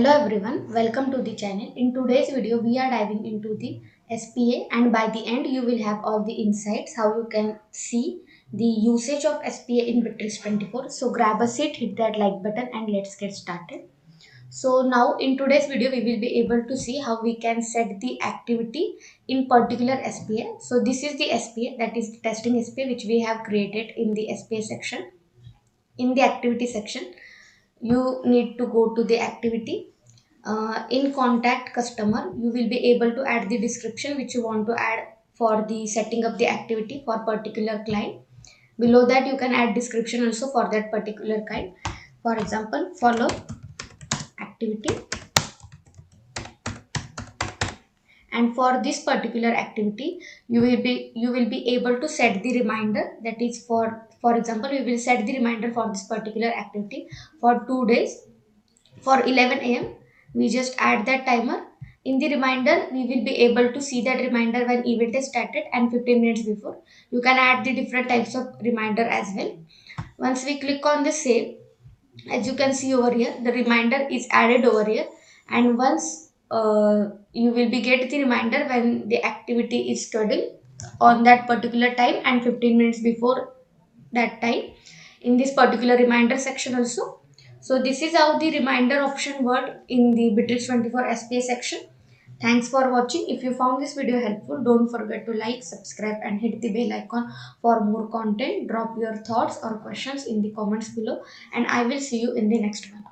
Hello everyone, welcome to the channel. In today's video, we are diving into the SPA, and by the end you will have all the insights how you can see the usage of SPA in Bitrix24. So grab a seat, hit that like button and let's get started. So now in today's video, we will be able to see how we can set the activity in particular SPA. So this is the SPA, that is the testing SPA which we have created in the SPA section. In the activity section, you need to go to the activity. In contact customer, you will be able to add the description which you want to add for the setting up the activity for particular client. Below that you can add description also for that particular kind. For example, follow activity, and for this particular activity you will be able to set the reminder, that is for example we will set the reminder for this particular activity for 2 days. For 11 a.m. we just add that timer. In the reminder we will be able to see that reminder when event is started and 15 minutes before. You can add the different types of reminder as well. Once we click on the save, as you can see over here, the reminder is added over here. And once you will be get the reminder when the activity is scheduled on that particular time and 15 minutes before that time in this particular reminder section also. So this is how the reminder option worked in the Bitrix24 SPA section. Thanks for watching. If you found this video helpful, don't forget to like, subscribe and hit the bell icon for more content. Drop your thoughts or questions in the comments below and I will see you in the next one.